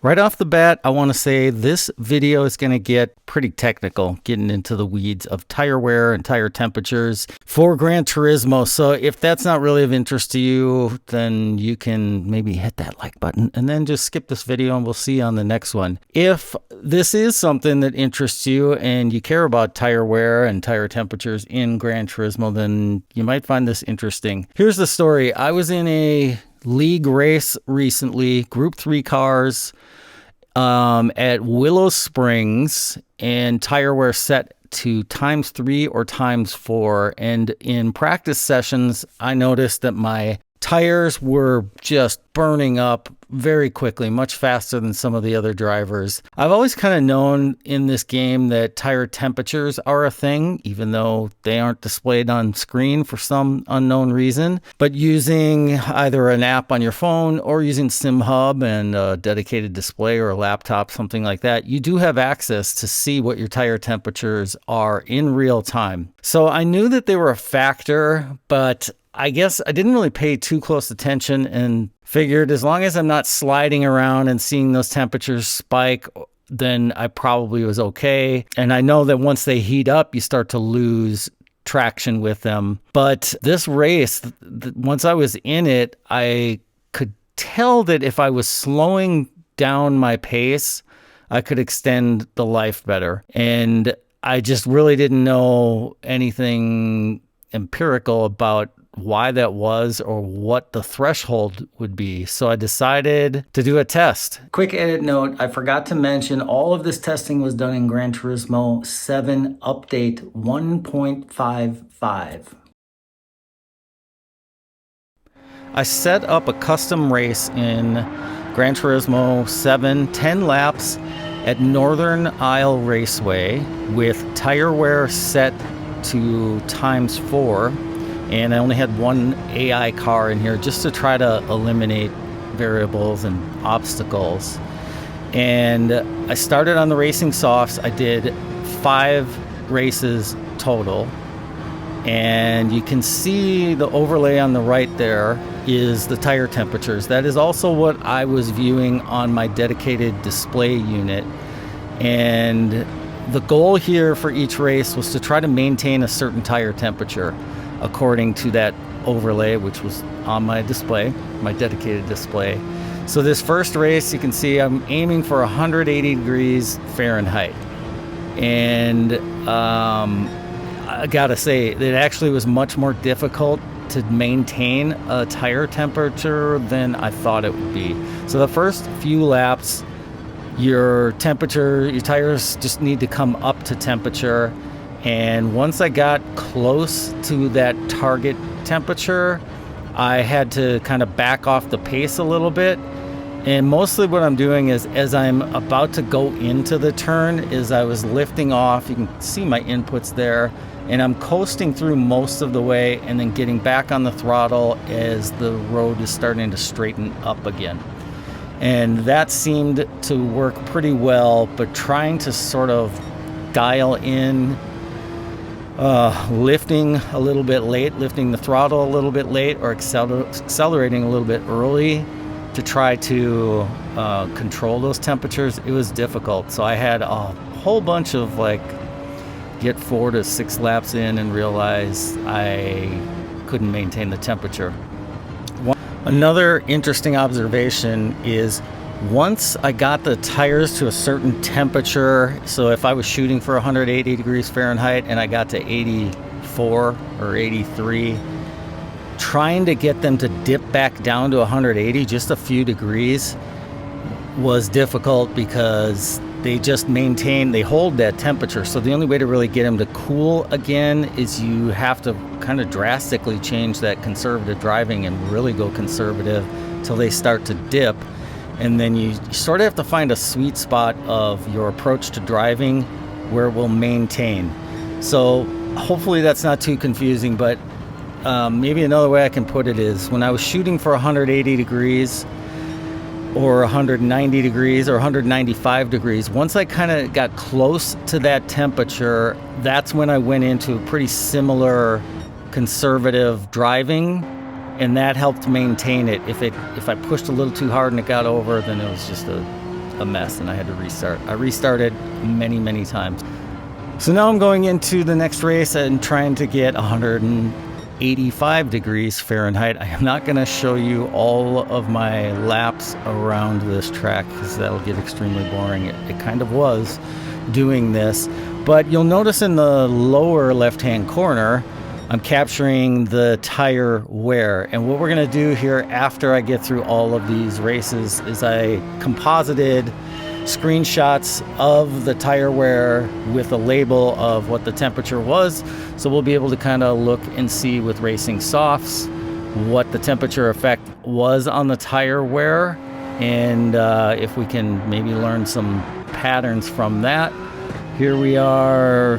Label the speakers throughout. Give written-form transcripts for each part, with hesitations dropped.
Speaker 1: Right off the bat, I want to say this video is going to get pretty technical, getting into the weeds of tire wear and tire temperatures for Gran Turismo. So if that's not really of interest to you, then you can maybe hit that like button and then just skip this video and we'll see you on the next one. If this is something that interests you and you care about tire wear and tire temperatures in Gran Turismo, then you might find this interesting. Here's the story. I was in a league race recently, Group 3 cars, at Willow Springs, and tire wear set to ×3 or ×4. And in practice sessions, I noticed that my tires were just burning up very quickly, much faster than some of the other drivers. I've always kind of known in this game that tire temperatures are a thing, even though they aren't displayed on screen for some unknown reason. But using either an app on your phone or using Simhub and a dedicated display or a laptop, something like that, you do have access to see what your tire temperatures are in real time. So I knew that they were a factor, but I guess I didn't really pay too close attention and figured as long as I'm not sliding around and seeing those temperatures spike, then I probably was okay. And I know that once they heat up, you start to lose traction with them. But this race, once I was in it, I could tell that if I was slowing down my pace, I could extend the life better. And I just really didn't know anything empirical about why that was or what the threshold would be. So I decided to do a test. Quick edit note, I forgot to mention all of this testing was done in Gran Turismo 7 Update 1.55. I set up a custom race in Gran Turismo 7, 10 laps at Northern Isle Raceway with tire wear set to ×4. And I only had one AI car in here just to try to eliminate variables and obstacles. And I started on the racing softs. I did 5 races total. And you can see the overlay on the right there is the tire temperatures. That is also what I was viewing on my dedicated display unit. And the goal here for each race was to try to maintain a certain tire temperature according to that overlay, which was on my display, my dedicated display. So this first race, you can see I'm aiming for 180 degrees Fahrenheit. And I gotta say, it actually was much more difficult to maintain a tire temperature than I thought it would be. So the first few laps, your tires just need to come up to temperature. And once I got close to that target temperature, I had to kind of back off the pace a little bit. And mostly what I'm doing is, as I'm about to go into the turn, is I was lifting off. You can see my inputs there. And I'm coasting through most of the way and then getting back on the throttle as the road is starting to straighten up again. And that seemed to work pretty well, but trying to sort of dial in lifting a little bit late, lifting the throttle a little bit late, or accelerating a little bit early to try to control those temperatures, it was difficult. So I had a whole bunch of get 4 to 6 laps in and realize I couldn't maintain the temperature. Another interesting observation is once I got the tires to a certain temperature, so if I was shooting for 180 degrees Fahrenheit and I got to 84 or 83, trying to get them to dip back down to 180, just a few degrees, was difficult because they hold that temperature. So the only way to really get them to cool again is you have to kind of drastically change that conservative driving and really go conservative till they start to dip. And then you sort of have to find a sweet spot of your approach to driving where it will maintain. So hopefully that's not too confusing, but maybe another way I can put it is when I was shooting for 180 degrees or 190 degrees or 195 degrees, once I kind of got close to that temperature, that's when I went into a pretty similar conservative driving. And that helped maintain it. If I pushed a little too hard and it got over, then it was just a a mess and I had to restart. I restarted many times. So now I'm going into the next race and trying to get 185 degrees Fahrenheit. I am not going to show you all of my laps around this track because that'll get extremely boring. It kind of was doing this. But you'll notice in the lower left-hand corner, I'm capturing the tire wear. And what we're going to do here after I get through all of these races is I composited screenshots of the tire wear with a label of what the temperature was. So we'll be able to kind of look and see with racing softs what the temperature effect was on the tire wear. And if we can maybe learn some patterns from that. Here we are.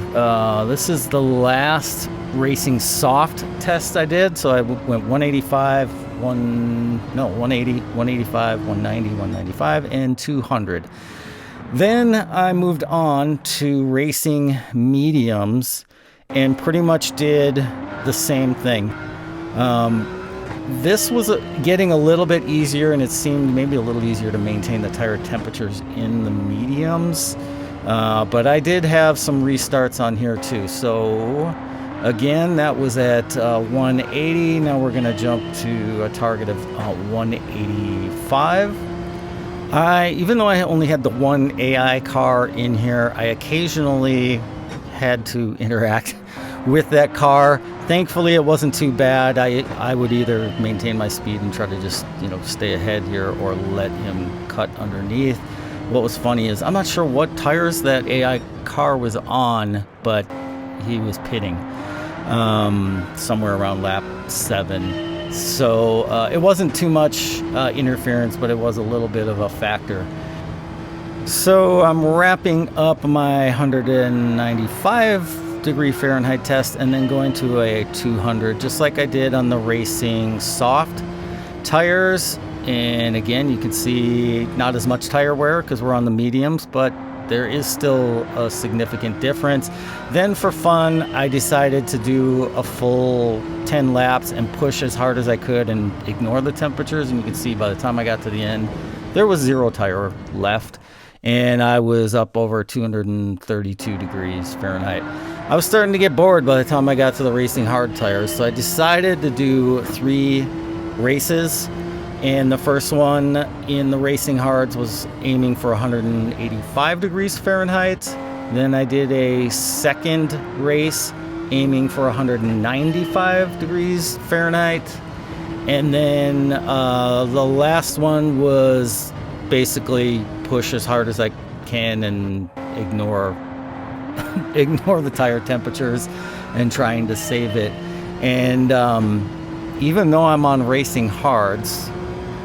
Speaker 1: This is the last racing soft test I did. So I went 185, 180, 185, 190, 195, and 200. Then I moved on to racing mediums and pretty much did the same thing. This was getting a little bit easier, and it seemed maybe a little easier to maintain the tire temperatures in the mediums. But I did have some restarts on here too. So again, that was at 180. Now we're going to jump to a target of 185. Even though I only had the one AI car in here, I occasionally had to interact with that car. Thankfully, it wasn't too bad. I would either maintain my speed and try to just, stay ahead here or let him cut underneath. What was funny is I'm not sure what tires that AI car was on, but he was pitting somewhere around lap 7. So it wasn't too much interference, but it was a little bit of a factor. So I'm wrapping up my 195 degree Fahrenheit test and then going to a 200, just like I did on the racing soft tires. And again, you can see not as much tire wear because we're on the mediums, but there is still a significant difference. Then for fun, I decided to do a full 10 laps and push as hard as I could and ignore the temperatures. And you can see by the time I got to the end, there was 0 tire left. And I was up over 232 degrees Fahrenheit. I was starting to get bored by the time I got to the racing hard tires. So I decided to do 3 races. And the first one in the racing hards was aiming for 185 degrees Fahrenheit. Then I did a second race aiming for 195 degrees Fahrenheit. And then the last one was basically push as hard as I can and ignore the tire temperatures and trying to save it. And even though I'm on racing hards,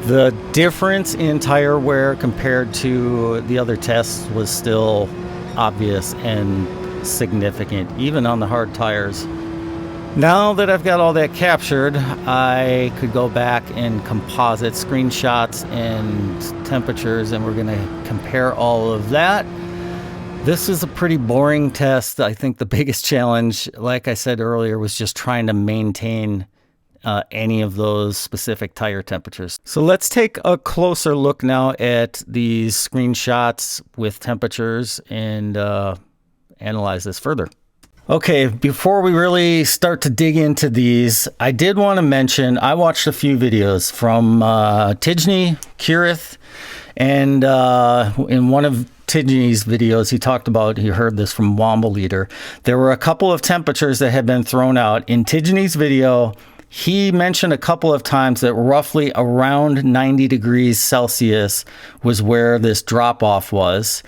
Speaker 1: the difference in tire wear compared to the other tests was still obvious and significant, even on the hard tires. Now that I've got all that captured, I could go back and composite screenshots and temperatures, and we're going to compare all of that. This is a pretty boring test. I think the biggest challenge, like I said earlier, was just trying to maintain any of those specific tire temperatures. So let's take a closer look now at these screenshots with temperatures and analyze this further. Okay, before we really start to dig into these, I did want to mention I watched a few videos from Tijni Kirith, and in one of Tijni's videos, he heard this from Womble Leader. There were a couple of temperatures that had been thrown out. In Tijni's video, he mentioned a couple of times that roughly around 90 degrees Celsius was where this drop-off was.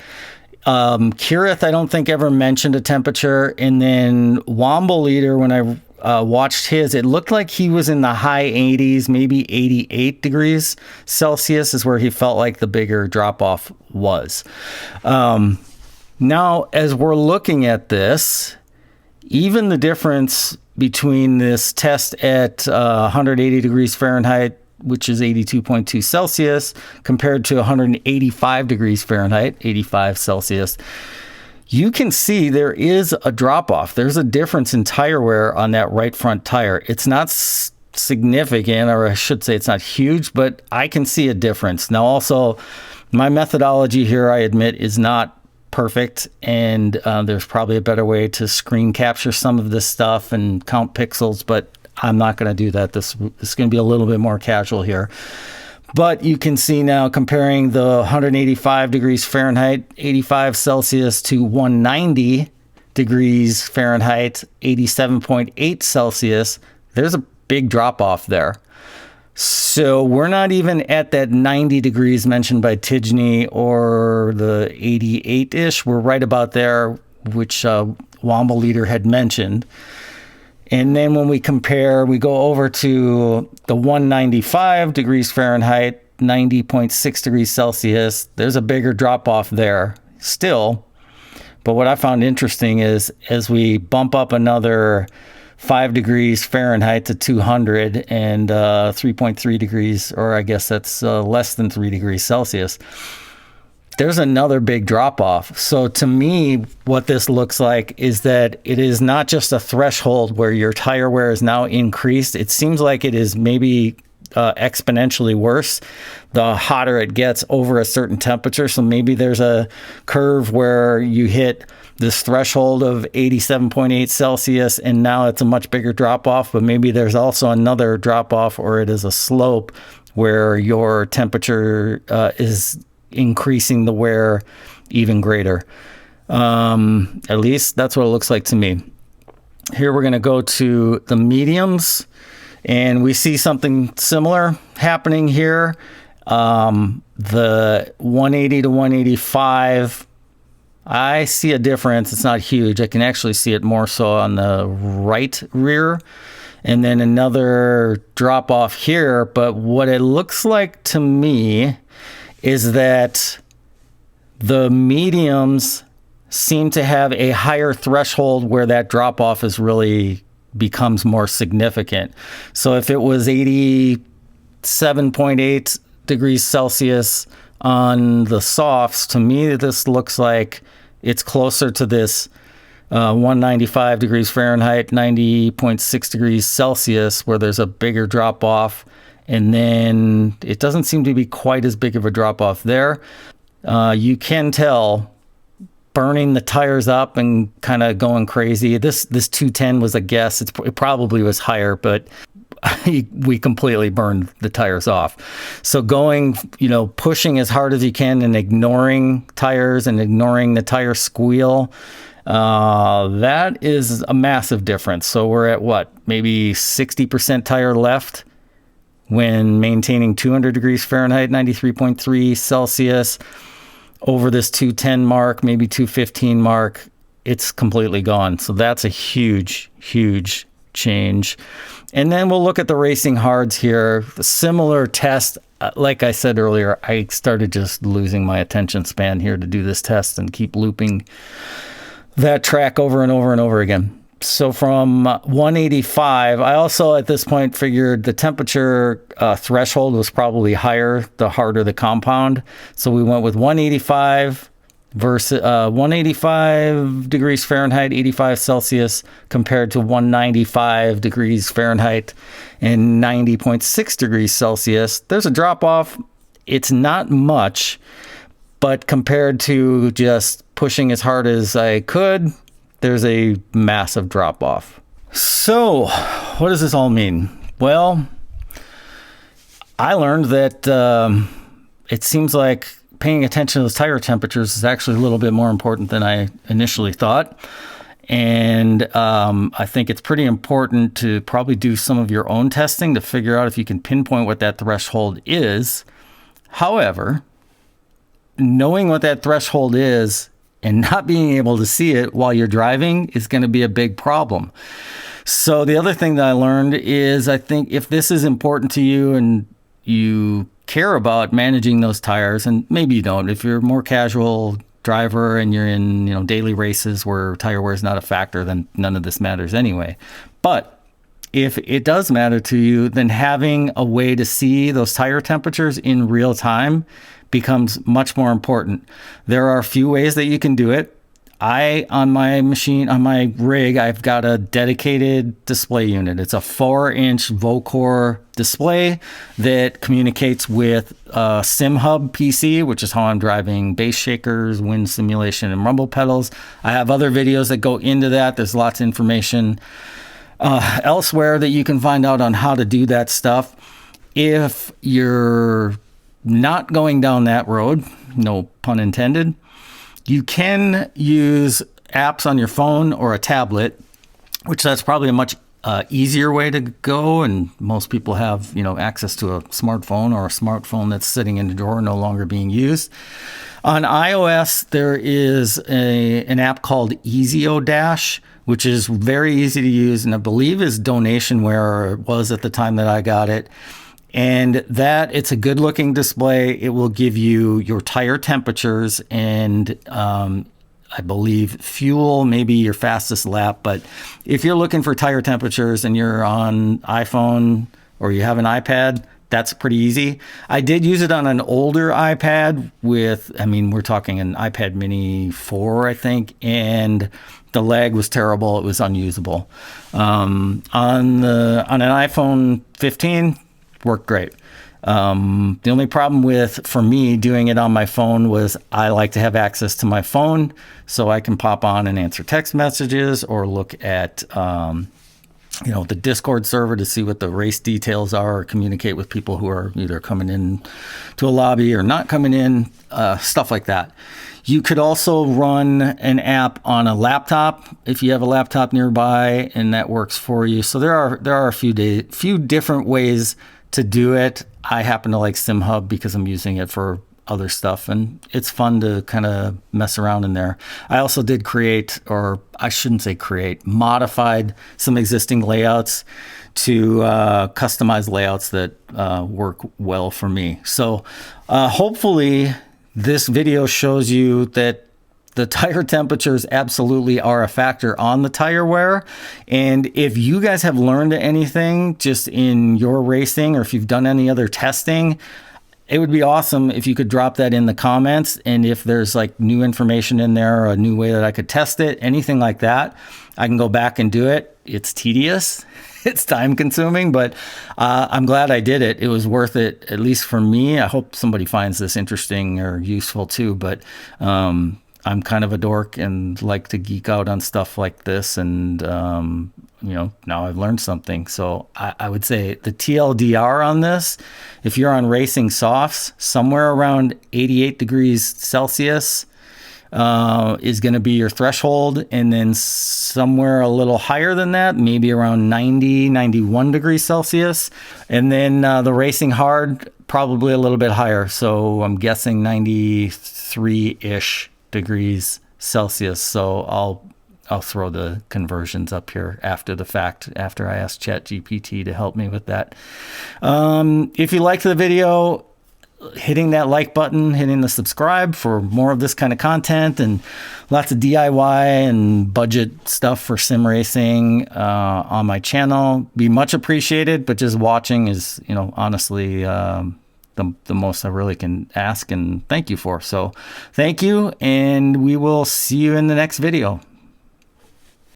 Speaker 1: Kirith, I don't think ever mentioned a temperature. And then Womble Leader, when I watched his, it looked like he was in the high 80s, maybe 88 degrees Celsius is where he felt like the bigger drop-off was. Now, as we're looking at this, even the difference between this test at 180 degrees Fahrenheit, which is 82.2 Celsius, compared to 185 degrees Fahrenheit, 85 Celsius, you can see there is a drop-off. There's a difference in tire wear on that right front tire. It's not significant, or I should say it's not huge, but I can see a difference. Now also, My methodology here, I admit, is not perfect, and there's probably a better way to screen capture some of this stuff and count pixels, but I'm not going to do that. This is going to be a little bit more casual here. But you can see now, comparing the 185 degrees Fahrenheit, 85 Celsius to 190 degrees Fahrenheit, 87.8 Celsius, there's a big drop off there. So we're not even at that 90 degrees mentioned by Tidney or the 88-ish. We're right about there, which Womble Leader had mentioned. And then when we compare, we go over to the 195 degrees Fahrenheit, 90.6 degrees Celsius. There's a bigger drop off there still. But what I found interesting is as we bump up another 5 degrees Fahrenheit to 200 and 3.3 degrees, or I guess that's less than 3 degrees Celsius, there's another big drop off. So to me, what this looks like is that it is not just a threshold where your tire wear is now increased. It seems like it is maybe exponentially worse the hotter it gets over a certain temperature. So maybe there's a curve where you hit this threshold of 87.8 Celsius and now it's a much bigger drop off, but maybe there's also another drop off, or it is a slope where your temperature is increasing the wear even greater. At least that's what it looks like to me. Here we're going to go to the mediums, and we see something similar happening here. The 180 to 185, I see a difference. It's not huge. I can actually see it more so on the right rear. And then another drop off here. But what it looks like to me is that the mediums seem to have a higher threshold where that drop off is really becomes more significant. So if it was 87.8 degrees Celsius on the softs, to me this looks like it's closer to this 195 degrees Fahrenheit, 90.6 degrees Celsius, where there's a bigger drop off. And then it doesn't seem to be quite as big of a drop off there. You can tell burning the tires up and kind of going crazy. This 210 was a guess. It probably was higher, but we completely burned the tires off. So going, pushing as hard as you can and ignoring tires and ignoring the tire squeal, that is a massive difference. So we're at what, maybe 60% tire left when maintaining 200 degrees Fahrenheit, 93.3 Celsius. Over this 210 mark, maybe 215 mark, it's completely gone. So that's a huge, huge change. And then we'll look at the racing hards here. The similar test, like I said earlier, I started just losing my attention span here to do this test and keep looping that track over and over and over again. So from 185, I also at this point figured the temperature threshold was probably higher the harder the compound. So we went with 185 versus 185 degrees Fahrenheit, 85 Celsius compared to 195 degrees Fahrenheit and 90.6 degrees Celsius. There's a drop off. It's not much, but compared to just pushing as hard as I could, there's a massive drop off. So what does this all mean? Well, I learned that it seems like paying attention to those tire temperatures is actually a little bit more important than I initially thought. And I think it's pretty important to probably do some of your own testing to figure out if you can pinpoint what that threshold is. However, knowing what that threshold is and not being able to see it while you're driving is going to be a big problem. So the other thing that I learned is I think if this is important to you and you care about managing those tires, and maybe you don't, if you're a more casual driver and you're in daily races where tire wear is not a factor, then none of this matters anyway. But if it does matter to you, then having a way to see those tire temperatures in real time becomes much more important. There are a few ways that you can do it. On my machine, on my rig, I've got a dedicated display unit. It's a 4-inch Vocore display that communicates with a Simhub PC, which is how I'm driving bass shakers, wind simulation, and rumble pedals. I have other videos that go into that. There's lots of information elsewhere that you can find out on how to do that stuff. If you're not going down that road, no pun intended, you can use apps on your phone or a tablet, which that's probably a much easier way to go. And most people have, access to a smartphone or a smartphone that's sitting in the drawer, no longer being used. On iOS, there is an app called Ezio Dash, which is very easy to use, and I believe is donationware, or it was at the time that I got it. And it's a good looking display. It will give you your tire temperatures and I believe fuel, maybe your fastest lap. But if you're looking for tire temperatures and you're on iPhone or you have an iPad, that's pretty easy. I did use it on an older iPad we're talking an iPad mini 4, I think, and the lag was terrible. It was unusable. On an iPhone 15, worked great. The only problem for me doing it on my phone was I like to have access to my phone so I can pop on and answer text messages or look at the Discord server to see what the race details are, or communicate with people who are either coming in to a lobby or not coming in, stuff like that. You could also run an app on a laptop if you have a laptop nearby, and that works for you. So there are a few different ways to do it. I happen to like Simhub because I'm using it for other stuff, and it's fun to kind of mess around in there. I also did modified some existing layouts to customize layouts that work well for me. So hopefully this video shows you that the tire temperatures absolutely are a factor on the tire wear. And if you guys have learned anything just in your racing, or if you've done any other testing, it would be awesome if you could drop that in the comments. And if there's like new information in there, or a new way that I could test it, anything like that, I can go back and do it. It's tedious. It's time consuming, but I'm glad I did it. It was worth it, at least for me. I hope somebody finds this interesting or useful too, but I'm kind of a dork and like to geek out on stuff like this. And, now I've learned something. So I would say the TLDR on this, if you're on racing softs, somewhere around 88 degrees Celsius is going to be your threshold. And then somewhere a little higher than that, maybe around 90, 91 degrees Celsius. And then the racing hard, probably a little bit higher. So I'm guessing 93-ish degrees Celsius. So I'll throw the conversions up here after the fact, after I asked ChatGPT to help me with that. If you liked the video, hitting that like button, hitting the subscribe for more of this kind of content and lots of DIY and budget stuff for sim racing on my channel be much appreciated. But just watching is, honestly, the most I really can ask and thank you for. So thank you, and we will see you in the next video.